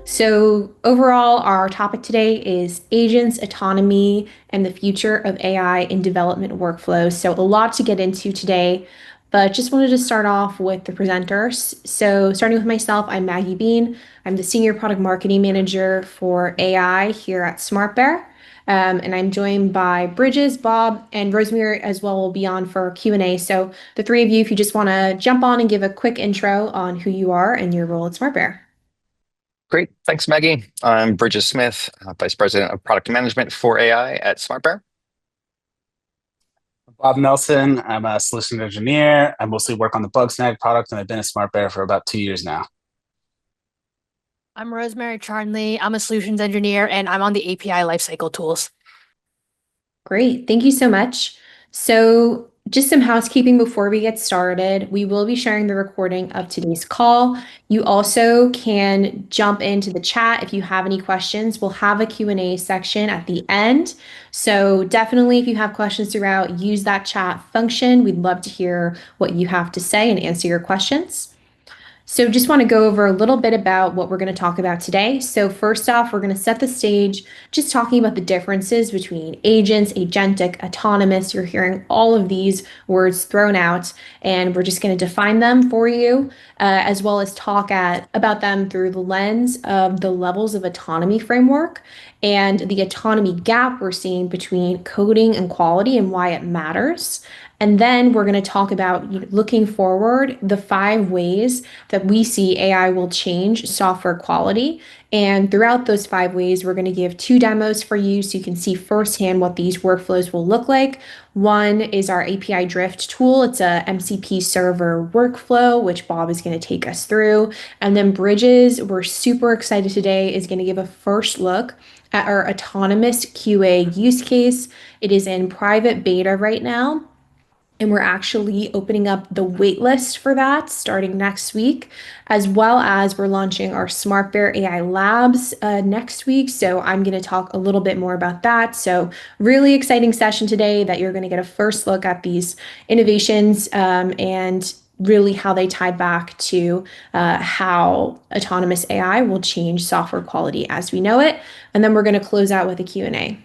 So, overall, our topic today is agents, autonomy, and the future of AI in development workflows. So, a lot to get into today, but just wanted to start off with the presenters. So, starting with myself, I'm Maggie Bean. I'm the Senior Product Marketing Manager for AI here at SmartBear. And I'm joined by Bridges, Bob, and Rosemary as well will be on for Q&A. So, the three of you, if you just want to jump on and give a quick intro on who you are and your role at SmartBear. Great. Thanks, Maggie. I'm Bridges Smith, Vice President of Product Management for AI at SmartBear. Bob Nelson. I'm a solution engineer. I mostly work on the Bugsnag product, and I've been at SmartBear for about 2 years now. I'm Rosemary Charnley. I'm a solutions engineer, and I'm on the API lifecycle tools. Great. Thank you so much. So, just some housekeeping before we get started. We will be sharing the recording of today's call. You also can jump into the chat if you have any questions. We'll have a Q&A section at the end. So, definitely, if you have questions throughout, use that chat function. We'd love to hear what you have to say and answer your questions. So just want to go over a little bit about what we're going to talk about today. So first off, we're going to set the stage just talking about the differences between agents, agentic, autonomous. You're hearing all of these words thrown out, and we're just going to define them for you, as well as talk about them through the lens of the levels of autonomy framework and the autonomy gap we're seeing between coding and quality and why it matters. And then we're going to talk about looking forward, the 5 ways that we see AI will change software quality. And throughout those 5 ways, we're going to give 2 demos for you so you can see firsthand what these workflows will look like. One is our API Drift tool. It's a MCP server workflow, which Bob is going to take us through. And then Bridges, we're super excited today, is going to give a first look at our autonomous QA use case. It is in private beta right now. And we're actually opening up the waitlist for that starting next week, as well as we're launching our SmartBear AI Labs next week. So I'm going to talk a little bit more about that. So really exciting session today that you're going to get a first look at these innovations and really how they tie back to how autonomous AI will change software quality as we know it. And then we're going to close out with a Q&A.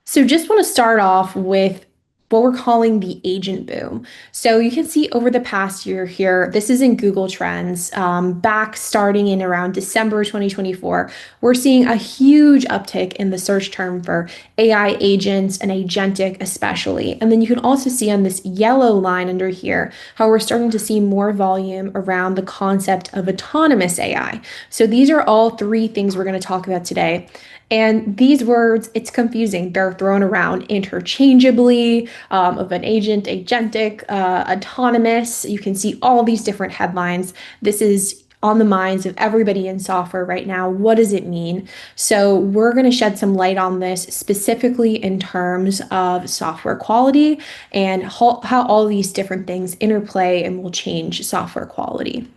So just want to start off with what we're calling the agent boom. So you can see over the past year here, this is in Google Trends, back starting in around December 2024, we're seeing a huge uptick in the search term for AI agents and agentic especially. And then you can also see on this yellow line under here, how we're starting to see more volume around the concept of autonomous AI. So these are all 3 things we're going to talk about today. And these words, it's confusing. They're thrown around interchangeably of an agent, agentic, autonomous. You can see all these different headlines. This is on the minds of everybody in software right now. What does it mean? So we're going to shed some light on this specifically in terms of software quality and how all these different things interplay and will change software quality.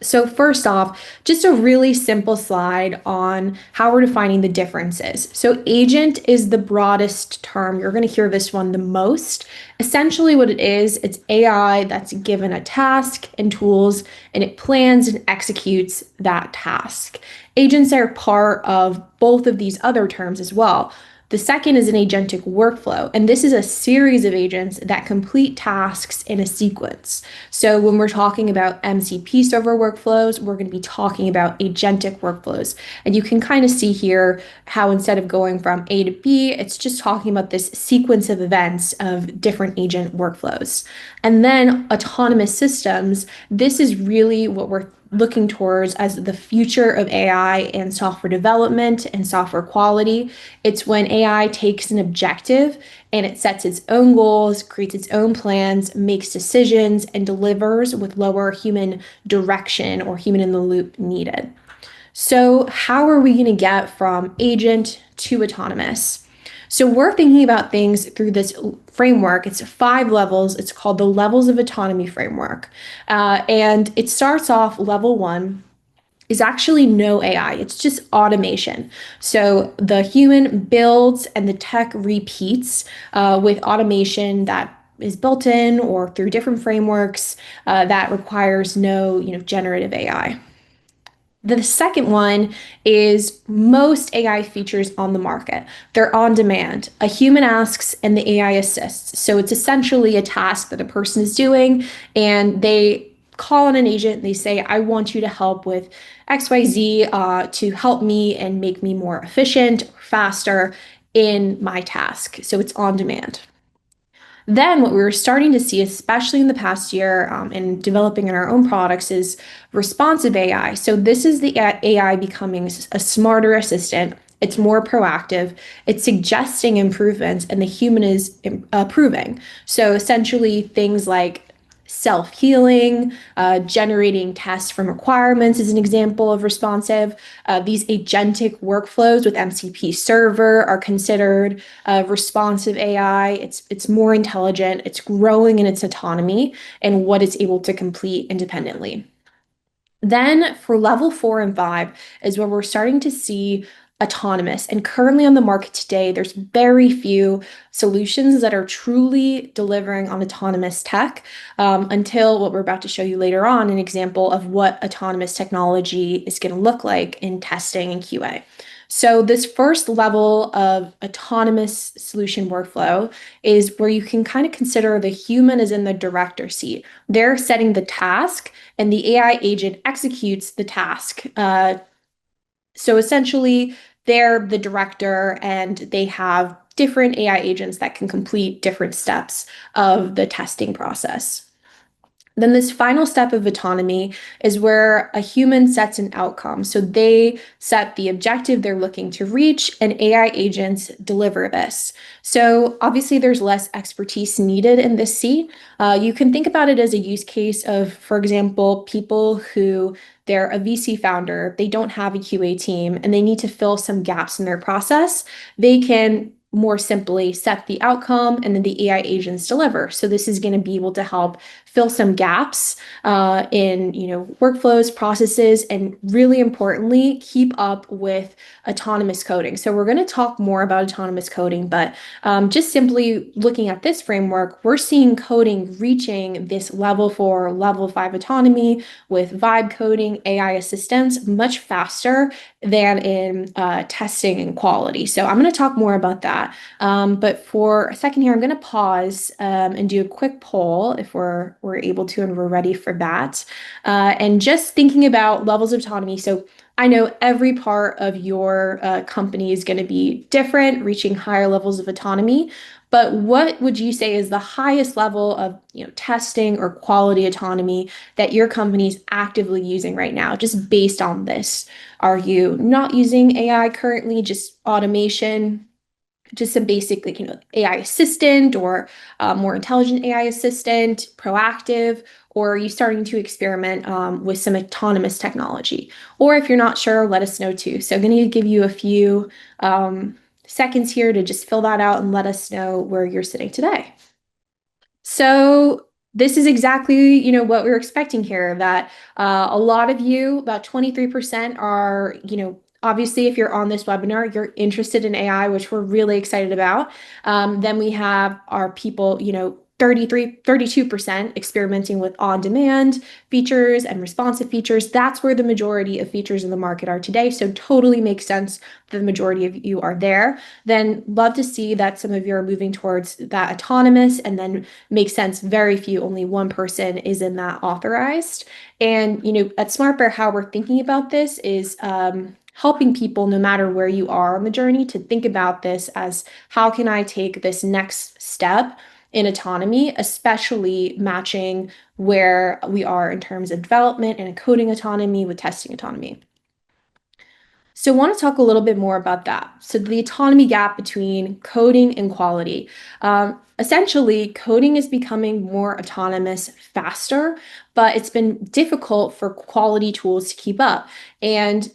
So first off, just a really simple slide on how we're defining the differences. So agent is the broadest term. You're going to hear this one the most. Essentially what it is, it's AI that's given a task and tools, and it plans and executes that task. Agents are part of both of these other terms as well. The second is an agentic workflow, and this is a series of agents that complete tasks in a sequence. So when we're talking about MCP server workflows, we're going to be talking about agentic workflows. And you can kind of see here how instead of going from A to B, it's just talking about this sequence of events of different agent workflows. And then autonomous systems, this is really what we're looking towards as the future of AI and software development and software quality. It's when AI takes an objective and it sets its own goals, creates its own plans, makes decisions, and delivers with lower human direction or human in the loop needed. So how are we going to get from agent to autonomous? So we're thinking about things through this framework. It's 5 levels. It's called the Levels of Autonomy framework. And it starts off level 1 is actually no AI. It's just automation. So the human builds and the tech repeats with automation that is built in or through different frameworks that requires no generative AI. The second one is most AI features on the market. They're on demand. A human asks and the AI assists. So it's essentially a task that a person is doing, and they call on an agent and they say, I want you to help with XYZ to help me and make me more efficient or faster in my task. So it's on demand. Then what we were starting to see, especially in the past year, in developing in our own products, is responsive AI. So this is the AI becoming a smarter assistant. It's more proactive. It's suggesting improvements, and the human is approving. So essentially, things like self-healing, generating tests from requirements is an example of responsive. These agentic workflows with MCP server are considered responsive AI. It's more intelligent. It's growing in its autonomy and what it's able to complete independently. Then for level 4 and 5 is where we're starting to see autonomous. And currently on the market today, there's very few solutions that are truly delivering on autonomous tech until what we're about to show you later on, an example of what autonomous technology is going to look like in testing and QA. So this first level of autonomous solution workflow is where you can kind of consider the human as in the director seat. They're setting the task and the AI agent executes the task. So essentially, they're the director and they have different AI agents that can complete different steps of the testing process. Then this final step of autonomy is where a human sets an outcome. So they set the objective they're looking to reach, and AI agents deliver this. So obviously there's less expertise needed in this seat. You can think about it as a use case of, for example, people who they're a VC founder, they don't have a QA team, and they need to fill some gaps in their process. They can more simply set the outcome and then the AI agents deliver. So this is going to be able to help fill some gaps in workflows, processes, and really importantly, keep up with autonomous coding. So we're going to talk more about autonomous coding, but just simply looking at this framework, we're seeing coding reaching this level 4, level 5 autonomy with vibe coding, AI assistance much faster than in testing and quality. So I'm going to talk more about that. But for a second here, I'm going to pause and do a quick poll if we're able to and we're ready for that. And just thinking about levels of autonomy. So I know every part of your company is going to be different, reaching higher levels of autonomy. But what would you say is the highest level of testing or quality autonomy that your company is actively using right now, just based on this? Are you not using AI currently, just automation, just some basic AI assistant or more intelligent AI assistant, proactive, or are you starting to experiment with some autonomous technology? Or if you're not sure, let us know too. So I'm going to give you a few seconds here to just fill that out and let us know where you're sitting today. So this is exactly, what we were expecting here, that a lot of you, about 23% are, obviously, if you're on this webinar, you're interested in AI, which we're really excited about. Then we have our people, 32% experimenting with on-demand features and responsive features. That's where the majority of features in the market are today. So totally makes sense that the majority of you are there. Then love to see that some of you are moving towards that autonomous, and then makes sense. Very few, only one person is in that authorized. And, at SmartBear, how we're thinking about this is helping people, no matter where you are on the journey, to think about this as how can I take this next step in autonomy, especially matching where we are in terms of development and coding autonomy with testing autonomy. So I want to talk a little bit more about that. So the autonomy gap between coding and quality. Essentially, coding is becoming more autonomous faster, but it's been difficult for quality tools to keep up. And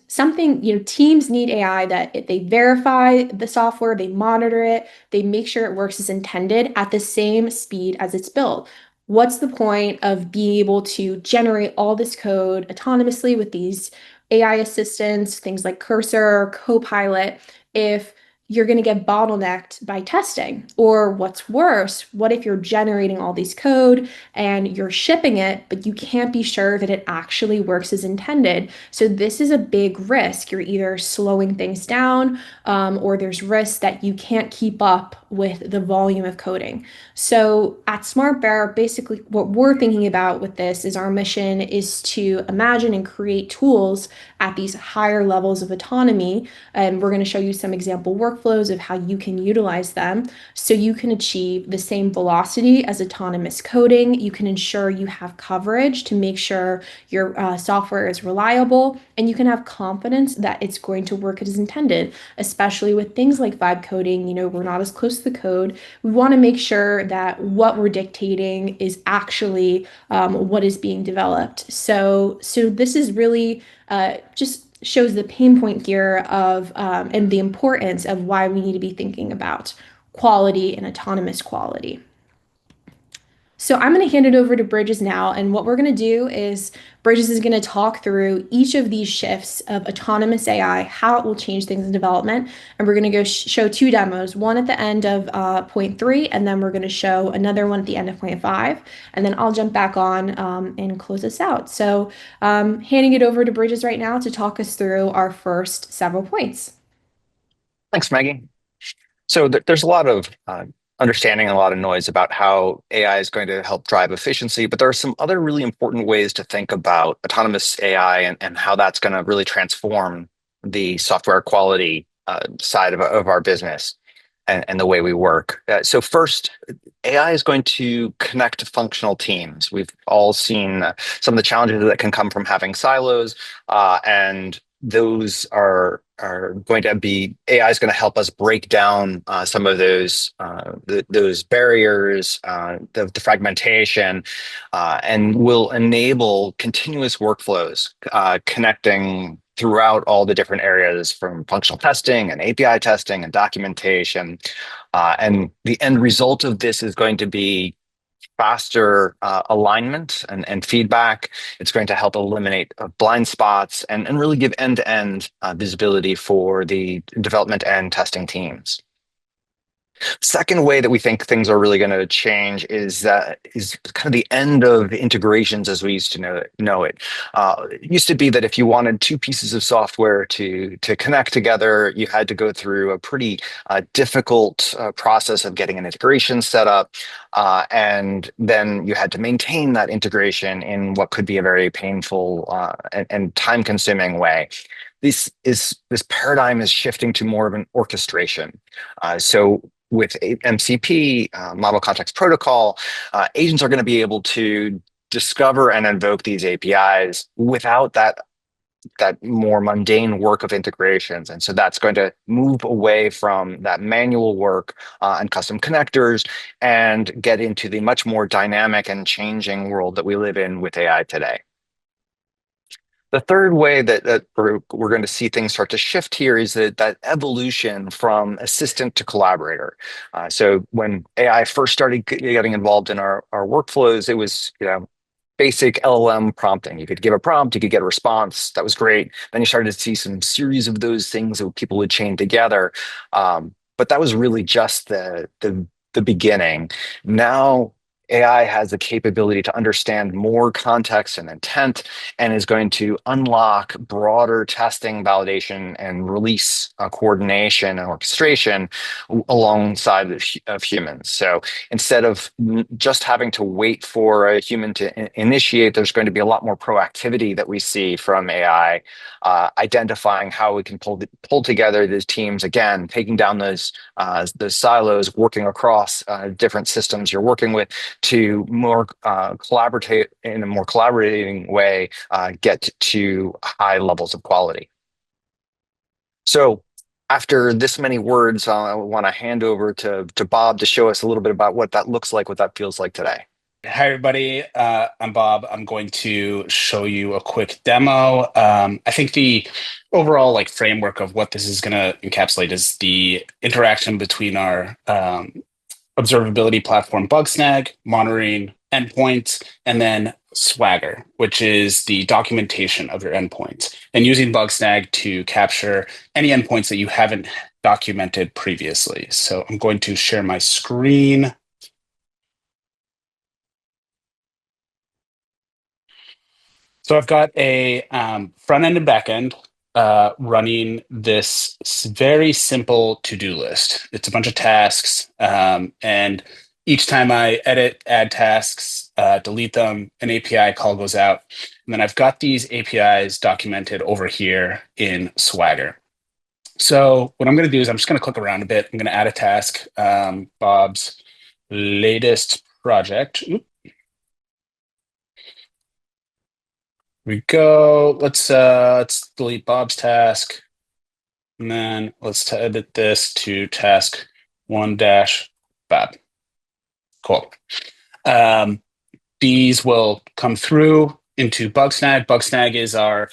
teams need AI that they verify the software, they monitor it, they make sure it works as intended at the same speed as it's built. What's the point of being able to generate all this code autonomously with these AI assistants, things like Cursor, Copilot, if you're going to get bottlenecked by testing. Or what's worse, what if you're generating all these code and you're shipping it, but you can't be sure that it actually works as intended? So this is a big risk. You're either slowing things down, or there's risk that you can't keep up with the volume of coding. So at SmartBear, basically what we're thinking about with this is our mission is to imagine and create tools at these higher levels of autonomy. And we're going to show you some example workflows of how you can utilize them so you can achieve the same velocity as autonomous coding. You can ensure you have coverage to make sure your software is reliable, and you can have confidence that it's going to work as intended, especially with things like vibe coding. We're not as close to the code. We want to make sure that what we're dictating is actually what is being developed. So this is really just shows the pain point here of and the importance of why we need to be thinking about quality and autonomous quality. So I'm going to hand it over to Bridges now, and what we're going to do is Bridges is going to talk through each of these shifts of autonomous AI, how it will change things in development, and we're going to go show two demos, one at the end of point 3, and then we're going to show another one at the end of point 5, and then I'll jump back on and close us out. So handing it over to Bridges right now to talk us through our first several points. Thanks, Maggie. So there's a lot of understanding and a lot of noise about how AI is going to help drive efficiency, but there are some other really important ways to think about autonomous AI and how that's going to really transform the software quality side of our business and the way we work. So first, AI is going to connect functional teams. We've all seen some of the challenges that can come from having silos, and those are going to be AI is going to help us break down some of those barriers, the fragmentation, and will enable continuous workflows connecting throughout all the different areas from functional testing and API testing and documentation. And the end result of this is going to be faster alignment and feedback. It's going to help eliminate blind spots and really give end-to-end visibility for the development and testing teams. Second way that we think things are really going to change is kind of the end of integrations as we used to know it. It used to be that if you wanted two pieces of software to connect together, you had to go through a pretty difficult process of getting an integration set up, and then you had to maintain that integration in what could be a very painful and time-consuming way. This paradigm is shifting to more of an orchestration. So with MCP, Model Context Protocol, agents are going to be able to discover and invoke these APIs without that more mundane work of integrations. And so that's going to move away from that manual work and custom connectors and get into the much more dynamic and changing world that we live in with AI today. The third way that we're going to see things start to shift here is that evolution from assistant to collaborator. So when AI first started getting involved in our workflows, it was basic LLM prompting. You could give a prompt, you could get a response. That was great. Then you started to see some series of those things that people would chain together. But that was really just the beginning. Now AI has the capability to understand more context and intent and is going to unlock broader testing, validation, and release coordination and orchestration alongside of humans. So instead of just having to wait for a human to initiate, there's going to be a lot more proactivity that we see from AI, identifying how we can pull together these teams, again, taking down those silos, working across different systems you're working with, to more collaborate in a more collaborating way, get to high levels of quality. So after this many words, I want to hand over to Bob to show us a little bit about what that looks like, what that feels like today. Hi, everybody. I'm Bob. I'm going to show you a quick demo. I think the overall framework of what this is going to encapsulate is the interaction between our observability platform Bugsnag, monitoring endpoints, and then Swagger, which is the documentation of your endpoints, and using Bugsnag to capture any endpoints that you haven't documented previously. So I'm going to share my screen. So I've got a front end and back end running this very simple to-do list. It's a bunch of tasks, and each time I edit, add tasks, delete them, an API call goes out. And then I've got these APIs documented over here in Swagger. So what I'm going to do is I'm just going to click around a bit. I'm going to add a task, Bob's latest project. Oop. We go. Let's delete Bob's task, and then let's edit this to task 1-Bob. Cool. These will come through into Bugsnag. Bugsnag is our,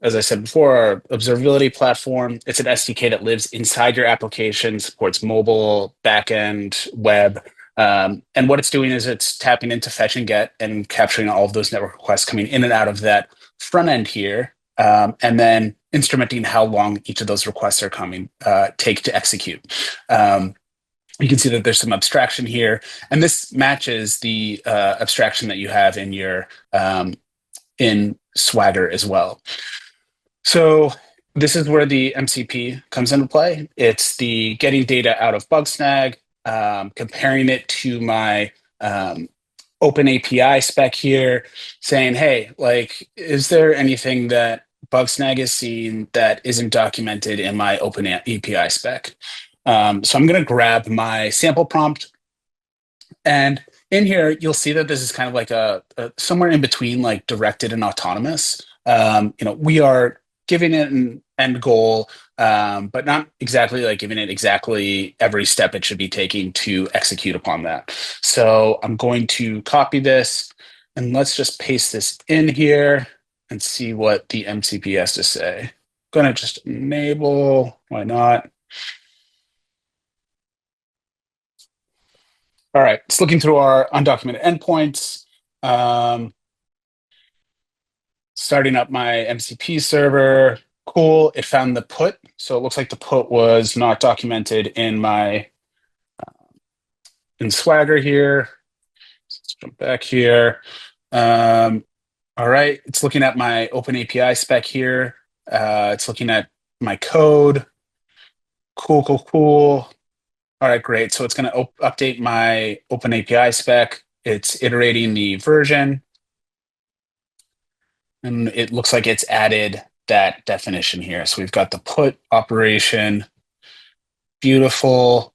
as I said before, our observability platform. It's an SDK that lives inside your application, supports mobile, backend, web. And what it's doing is it's tapping into fetch and get and capturing all of those network requests coming in and out of that front end here, and then instrumenting how long each of those requests are coming take to execute. You can see that there's some abstraction here, and this matches the abstraction that you have in your in Swagger as well. So this is where the MCP comes into play. It's the getting data out of Bugsnag, comparing it to my open API spec here, saying, hey, like, is there anything that Bugsnag is seeing that isn't documented in my open API spec? So I'm going to grab my sample prompt, and in here you'll see that this is kind of like a somewhere in between like directed and autonomous. We are giving it an end goal, but not exactly like giving it exactly every step it should be taking to execute upon that. So I'm going to copy this, and let's just paste this in here and see what the MCP has to say. I'm going to just enable, why not? All right, it's looking through our undocumented endpoints, starting up my MCP server. Cool, it found the put. So it looks like the put was not documented in my in Swagger here. Let's jump back here. All right, it's looking at my open API spec here. It's looking at my code. Cool, cool, cool. All right, great. So it's going to update my open API spec. It's iterating the version. And it looks like it's added that definition here. So we've got the put operation. Beautiful.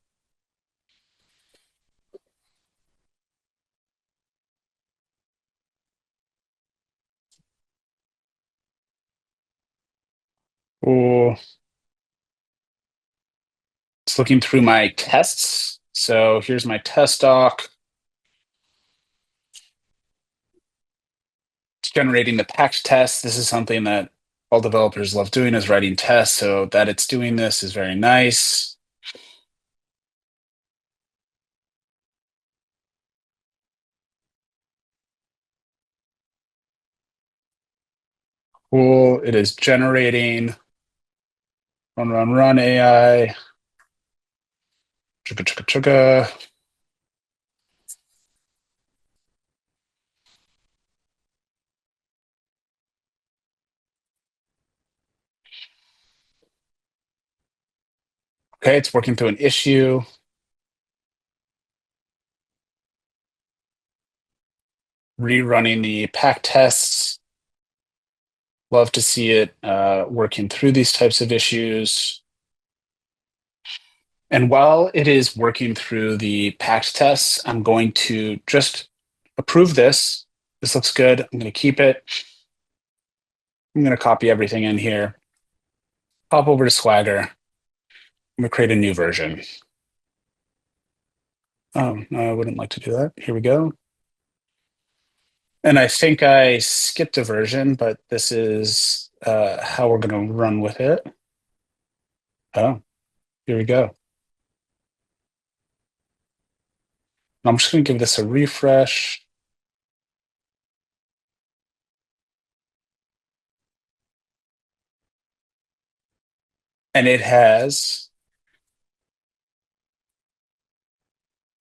Cool. It's looking through my tests. So here's my test doc. It's generating the packed test. This is something that all developers love doing, is writing tests. So that it's doing this is very nice. Cool. It is generating. Run AI. Chugga, chugga, chugga. Okay, it's working through an issue. Rerunning the pack tests. Love to see it working through these types of issues. And while it is working through the packed tests, I'm going to just approve this. This looks good. I'm going to keep it. I'm going to copy everything in here. Pop over to Swagger. I'm going to create a new version. Oh, no, I wouldn't like to do that. Here we go. And I think I skipped a version, but this is how we're going to run with it. Oh, here we go. I'm just going to give this a refresh. And it has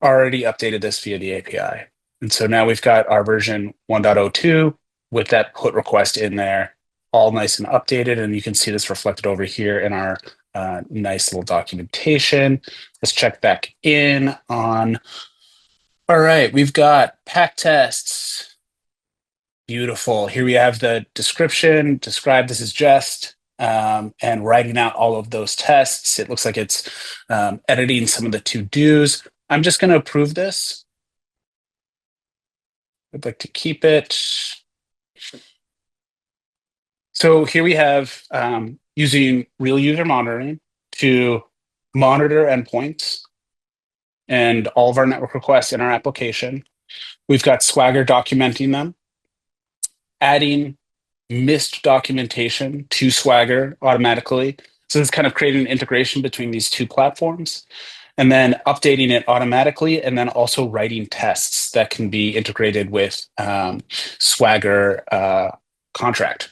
already updated this via the API. And so now we've got our version 1.02 with that put request in there, all nice and updated. And you can see this reflected over here in our nice little documentation. Let's check back in on, all right, we've got pack tests. Beautiful. Here we have the description, describe this as jest, and writing out all of those tests. It looks like it's editing some of the to-dos. I'm just going to approve this. I'd like to keep it. So here we have using real user monitoring to monitor endpoints and all of our network requests in our application. We've got Swagger documenting them, adding missed documentation to Swagger automatically. So it's kind of creating an integration between these two platforms, and then updating it automatically, and then also writing tests that can be integrated with Swagger contract.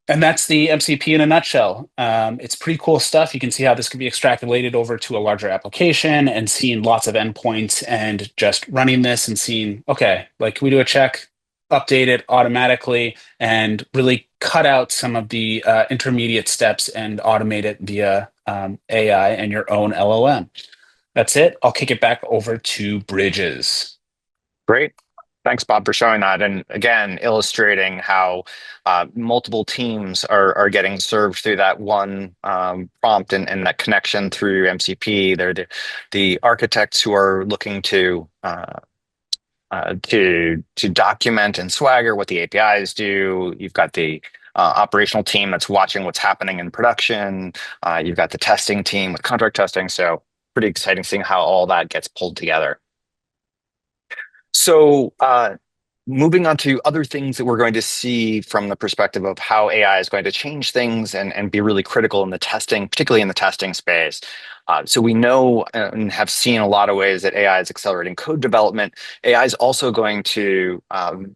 And that's the MCP in a nutshell. It's pretty cool stuff. You can see how this can be extrapolated over to a larger application and seeing lots of endpoints and just running this and seeing, okay, like, can we do a check, update it automatically, and really cut out some of the intermediate steps and automate it via AI and your own LLM. That's it. I'll kick it back over to Bridges. Great. Thanks, Bob, for showing that. And again, illustrating how multiple teams are getting served through that one prompt and that connection through MCP. They're the architects who are looking to document in Swagger what the APIs do. You've got the operational team that's watching what's happening in production. You've got the testing team with contract testing. So pretty exciting seeing how all that gets pulled together. So moving on to other things that we're going to see from the perspective of how AI is going to change things and be really critical in the testing, particularly in the testing space. So we know and have seen a lot of ways that AI is accelerating code development. AI is also going to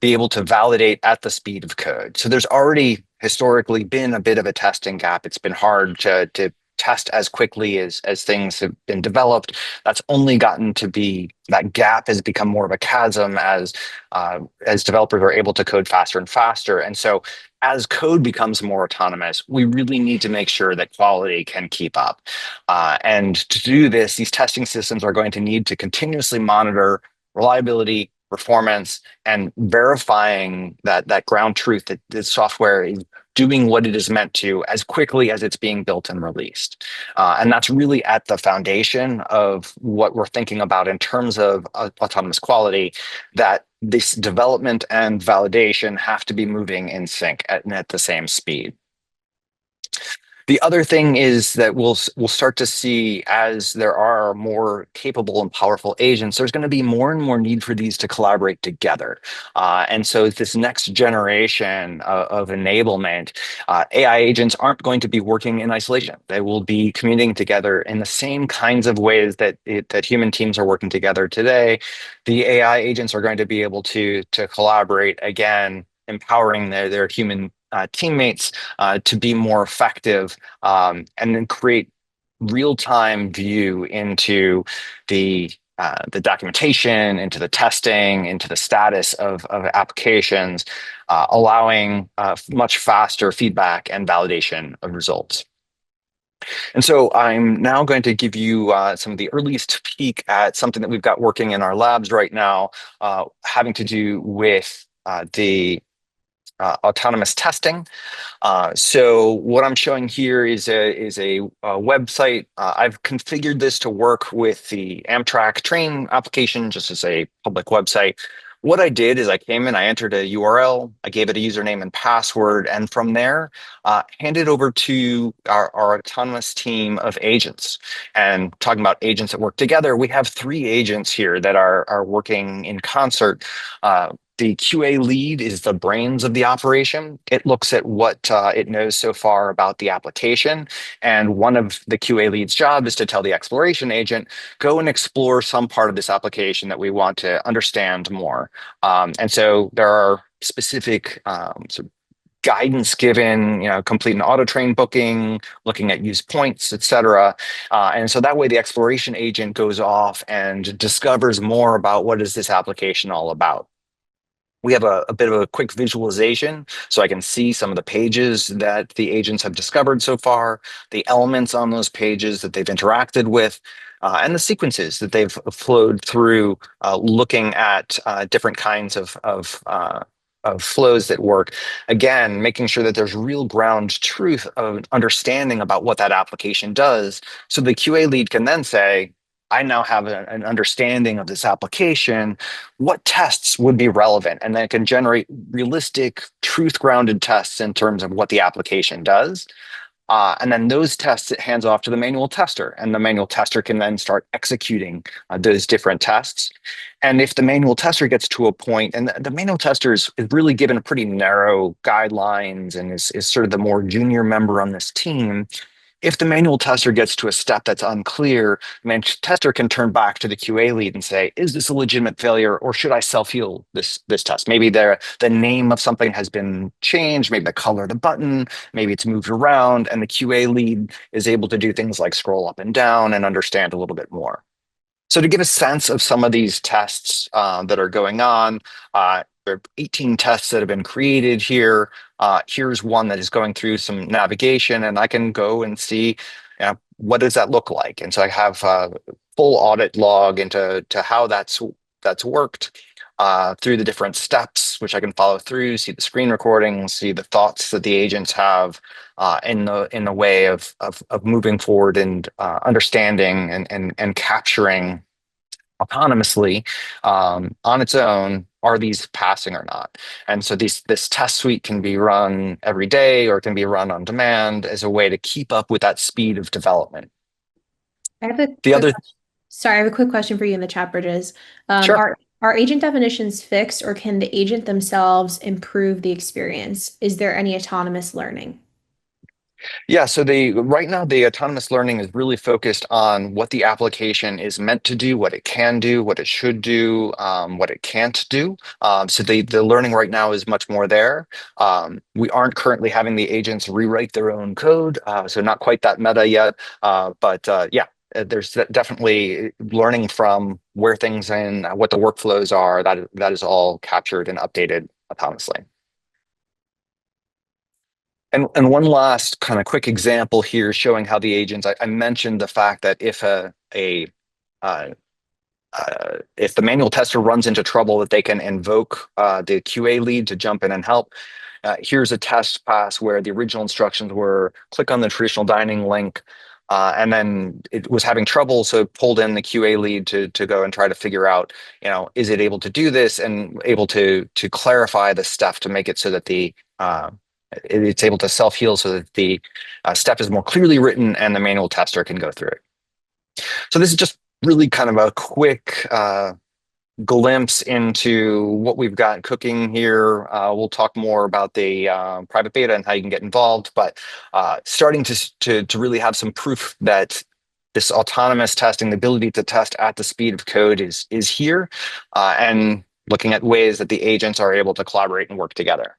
be able to validate at the speed of code. So there's already historically been a bit of a testing gap. It's been hard to test as quickly as things have been developed. That's only gotten to be, that gap has become more of a chasm as developers are able to code faster and faster. And so as code becomes more autonomous, we really need to make sure that quality can keep up. And to do this, these testing systems are going to need to continuously monitor reliability, performance, and verifying that ground truth that the software is doing what it is meant to as quickly as it's being built and released. And that's really at the foundation of what we're thinking about in terms of autonomous quality, that this development and validation have to be moving in sync at the same speed. The other thing is that we'll start to see, as there are more capable and powerful agents, there's going to be more and more need for these to collaborate together. And so this next generation of enablement, AI agents aren't going to be working in isolation. They will be communicating together in the same kinds of ways that human teams are working together today. The AI agents are going to be able to collaborate, again, empowering their human teammates to be more effective, and then create real-time view into the documentation, into the testing, into the status of applications, allowing much faster feedback and validation of results. And so I'm now going to give you some of the earliest peek at something that we've got working in our labs right now, having to do with the autonomous testing. So what I'm showing here is a website. I've configured this to work with the Amtrak train application, just as a public website. What I did is I came in, I entered a URL, I gave it a username and password, and from there, handed over to our autonomous team of agents. And talking about agents that work together, we have 3 agents here that are working in concert. The QA lead is the brains of the operation. It looks at what it knows so far about the application. And one of the QA lead's job is to tell the exploration agent, go and explore some part of this application that we want to understand more. And so there are specific sort of guidance given, complete an auto train booking, looking at use points, etc. And so that way the exploration agent goes off and discovers more about what is this application all about. We have a bit of a quick visualization so I can see some of the pages that the agents have discovered so far, the elements on those pages that they've interacted with, and the sequences that they've flowed through, looking at different kinds of flows that work. Again, making sure that there's real ground truth of understanding about what that application does. So the QA lead can then say, I now have an understanding of this application. What tests would be relevant? And then it can generate realistic, truth-grounded tests in terms of what the application does. And then those tests it hands off to the manual tester, and the manual tester can then start executing those different tests. And if the manual tester gets to a point, and the manual tester is really given a pretty narrow guidelines and is sort of the more junior member on this team, if the manual tester gets to a step that's unclear, the manual tester can turn back to the QA lead and say, is this a legitimate failure, or should I self-heal this test? Maybe the name of something has been changed, maybe the color of the button, maybe it's moved around, and the QA lead is able to do things like scroll up and down and understand a little bit more. So to give a sense of some of these tests that are going on, there are 18 tests that have been created here. Here's one that is going through some navigation, and I can go and see what does that look like. And so I have a full audit log into how that's worked through the different steps, which I can follow through, see the screen recordings, see the thoughts that the agents have in the way of moving forward and understanding and capturing autonomously on its own, are these passing or not? And so this test suite can be run every day or it can be run on demand as a way to keep up with that speed of development. I have a The quick other, Sorry, I have a quick question for you in the chat, Bridges. sure. Are agent definitions fixed, or can the agent themselves improve the experience? Is there any autonomous learning? Yeah, so right now the autonomous learning is really focused on what the application is meant to do, what it can do, what it should do, what it can't do. So the learning right now is much more there. We aren't currently having the agents rewrite their own code, so not quite that meta yet. But yeah, there's definitely learning from where things and what the workflows are. That is all captured and updated autonomously. And one last kind of quick example here showing how the agents, I mentioned the fact that if if the manual tester runs into trouble, that they can invoke the QA lead to jump in and help. Here's a test pass where the original instructions were click on the traditional dining link, and then it was having trouble, so it pulled in the QA lead to go and try to figure out, is it able to do this, and able to clarify the stuff to make it so that it's able to self-heal so that the step is more clearly written and the manual tester can go through it. So this is just really kind of a quick glimpse into what we've got cooking here. We'll talk more about the private beta and how you can get involved, but starting to really have some proof that this autonomous testing, the ability to test at the speed of code is here, and looking at ways that the agents are able to collaborate and work together.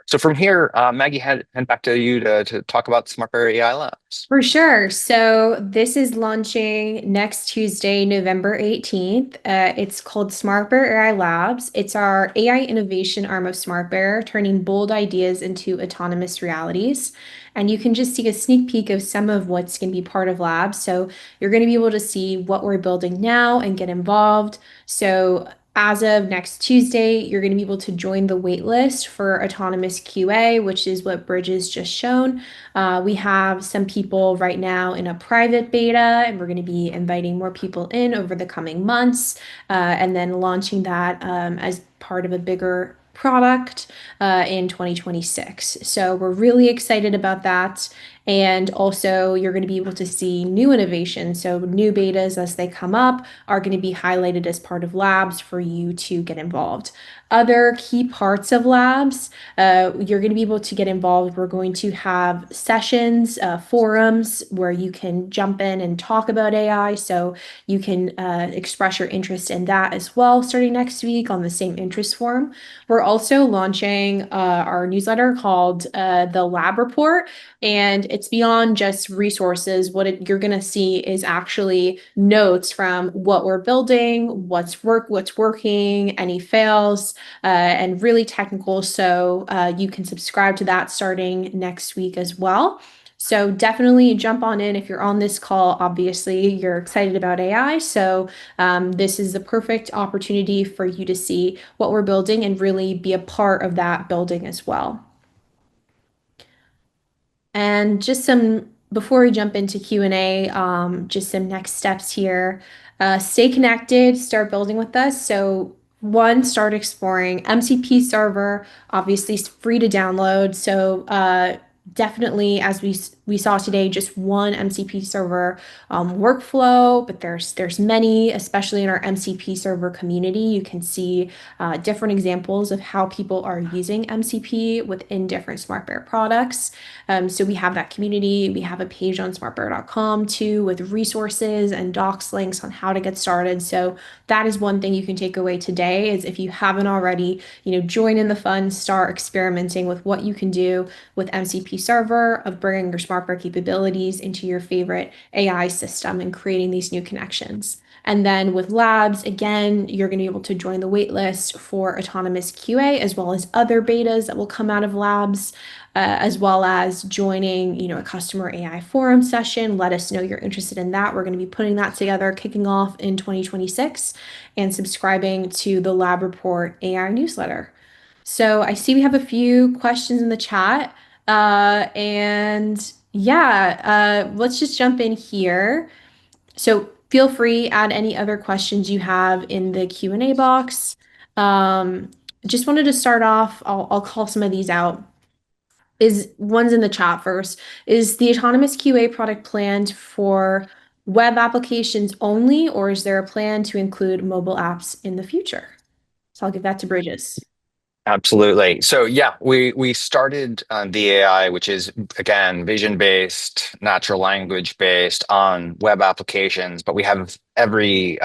So from here, Maggie, hand back to you to talk about SmartBear AI Labs. For sure. So this is launching next Tuesday, November 18th. It's called SmartBear AI Labs. It's our AI innovation arm of SmartBear, turning bold ideas into autonomous realities. And you can just see a sneak peek of some of what's going to be part of Labs. So you're going to be able to see what we're building now and get involved. So as of next Tuesday, you're going to be able to join the waitlist for autonomous QA, which is what Bridges just shown. We have some people right now in a private beta, and we're going to be inviting more people in over the coming months, and then launching that as part of a bigger product in 2026. So we're really excited about that. And also, you're going to be able to see new innovations. So, new betas as they come up are going to be highlighted as part of labs for you to get involved. Other key parts of labs, you're going to be able to get involved. We're going to have sessions, forums where you can jump in and talk about AI. So you can express your interest in that as well, starting next week on the same interest forum. We're also launching our newsletter called the Lab Report, and it's beyond just resources. You're going to see is actually notes from what we're building, what's working, any fails, and really technical. So you can subscribe to that starting next week as well. So definitely jump on in if you're on this call. Obviously, you're excited about AI. So this is the perfect opportunity for you to see what we're building and really be a part of that building as well. And before we jump into Q&A, just some next steps here. Stay connected, start building with us. So one, start exploring MCP server, obviously it's free to download. So definitely, as we saw today, just one MCP server workflow, but there's many, especially in our MCP server community. You can see different examples of how people are using MCP within different SmartBear products. So we have that community. We have a page on smartbear.com too with resources and docs links on how to get started. So that is one thing you can take away today is if you haven't already, join in the fun, start experimenting with what you can do with MCP server of bringing your SmartBear capabilities into your favorite AI system and creating these new connections. And then with labs, again, you're going to be able to join the waitlist for autonomous QA as well as other betas that will come out of labs. As well as joining, a customer AI forum session. Let us know you're interested in that. We're going to be putting that together, kicking off in 2026, and subscribing to the Lab Report AI newsletter. So I see we have a few questions in the chat. And yeah, let's just jump in here. So feel free, add any other questions you have in the Q&A box. Just wanted to start off, I'll call some of these out. One's in the chat first. Is the autonomous QA product planned for web applications only, or is there a plan to include mobile apps in the future? So I'll give that to Bridges. Absolutely. So yeah, we started the AI, which is again vision-based, natural language-based on web applications, but we have every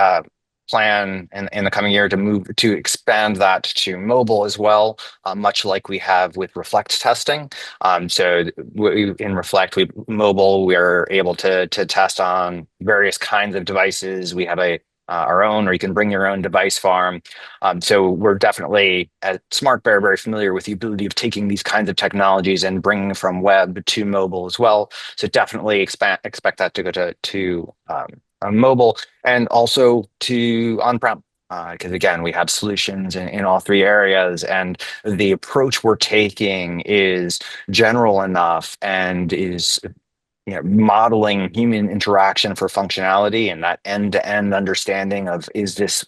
plan in the coming year to expand that to mobile as well, much like we have with Reflect testing. So in Reflect, mobile, we're able to test on various kinds of devices. We have our own, or you can bring your own device farm. So we're definitely at SmartBear very familiar with the ability of taking these kinds of technologies and bringing from web to mobile as well. So definitely expect that to go to mobile and also to on-prem. Because again, we have solutions in all three areas, and the approach we're taking is general enough and is modeling human interaction for functionality and that end-to-end understanding of is this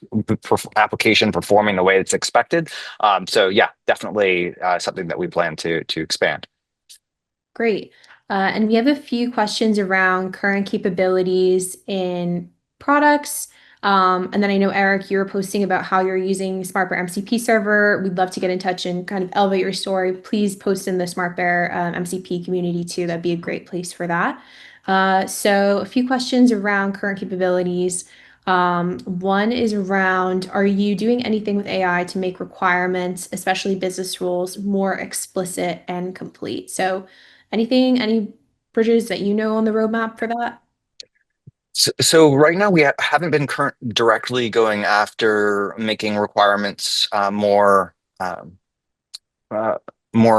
application performing the way it's expected. So yeah, definitely something that we plan to expand. Great. And we have a few questions around current capabilities in products. And then I know, Eric, you were posting about how you're using SmartBear MCP server. We'd love to get in touch and kind of elevate your story. Please post in the SmartBear MCP community too. That'd be a great place for that. So a few questions around current capabilities. One is around, are you doing anything with AI to make requirements, especially business rules, more explicit and complete? So any bridges that you know on the roadmap for that? So right now we haven't been directly going after making requirements more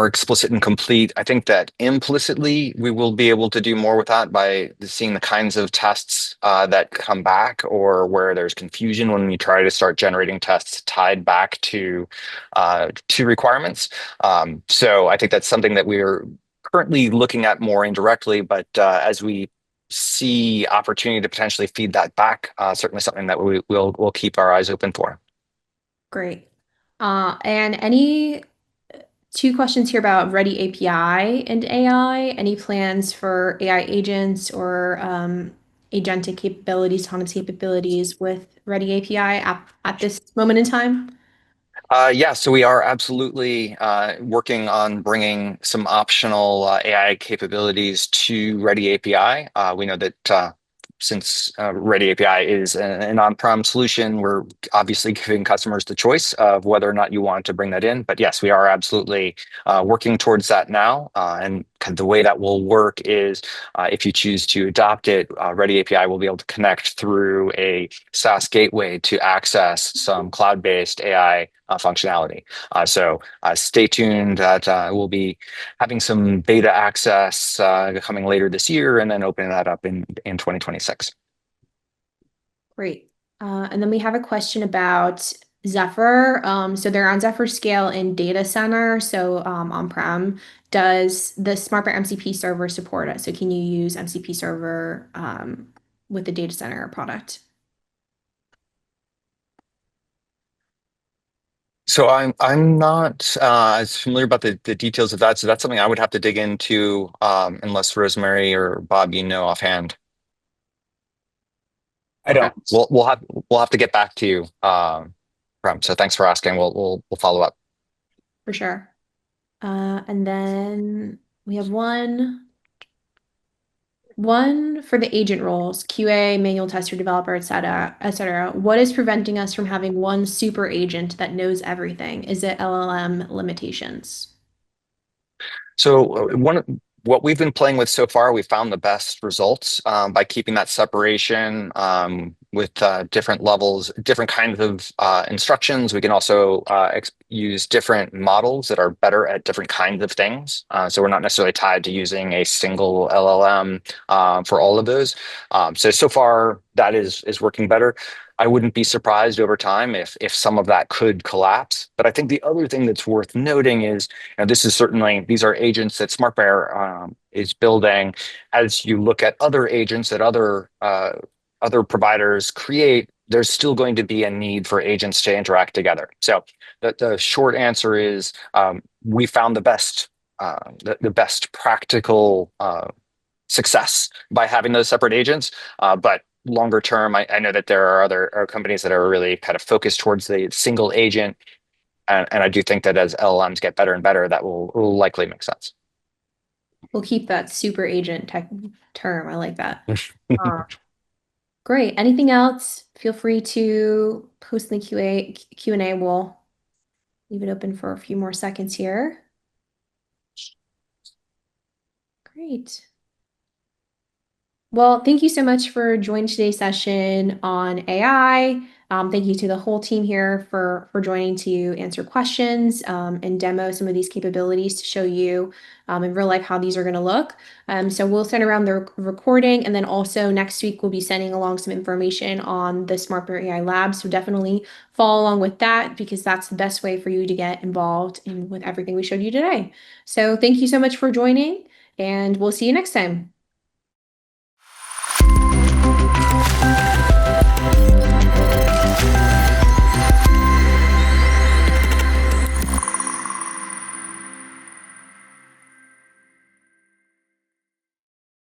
explicit and complete. I think that implicitly we will be able to do more with that by seeing the kinds of tests that come back, or where there's confusion when we try to start generating tests tied back to requirements. So I think that's something that we're currently looking at more indirectly, but as we see opportunity to potentially feed that back, certainly something that we'll keep our eyes open for. Great. And any Two questions here about Ready API and AI. Any plans for AI agents or agentic capabilities, autonomous capabilities with Ready API at this moment in time? Yeah, so we are absolutely working on bringing some optional AI capabilities to Ready API. We know that since Ready API is an on-prem solution, we're obviously giving customers the choice of whether or not you want to bring that in. But yes, we are absolutely working towards that now. And kind of the way that will work is if you choose to adopt it, Ready API will be able to connect through a SaaS gateway to access some cloud-based AI functionality. So stay tuned that we'll be having some beta access coming later this year and then opening that up in 2026. Great. And then we have a question about Zephyr. So they're on Zephyr scale in data center, so on-prem. Does the SmartBear MCP server support it? So can you use MCP server with the data center product? So I'm not as familiar about the details of that. So that's something I would have to dig into, unless Rosemary or Bob, you know offhand. I don't. We'll have to get back to you. So thanks for asking. We'll follow up. For sure. And then we have one for the agent roles, QA, manual tester, developer, et cetera, et cetera. What is preventing us from having one super agent that knows everything? Is it LLM limitations? So what we've been playing with so far, we found the best results by keeping that separation with different levels, different kinds of instructions. We can also use different models that are better at different kinds of things. So we're not necessarily tied to using a single LLM for all of those. So far, that is working better. I wouldn't be surprised over time if some of that could collapse. But I think the other thing that's worth noting is, this is certainly, these are agents that SmartBear is building. As you look at other agents that other providers create, there's still going to be a need for agents to interact together. So the short answer is we found the best practical success by having those separate agents. But longer term, I know that there are other companies that are really kind of focused towards the single agent. And I do think that as LLMs get better and better, that will likely make sense. We'll keep that super agent tech term. I like that. Great. Anything else? Feel free to post in the Q&A. We'll leave it open for a few more seconds here. Great. Well, thank you so much for joining today's session on AI. Thank you to the whole team here for joining to answer questions and demo some of these capabilities to show you in real life how these are going to look. So we'll send around the recording, and then also next week we'll be sending along some information on the SmartBear AI Lab. So definitely follow along with that, because that's the best way for you to get involved with everything we showed you today. So thank you so much for joining, and we'll see you next time.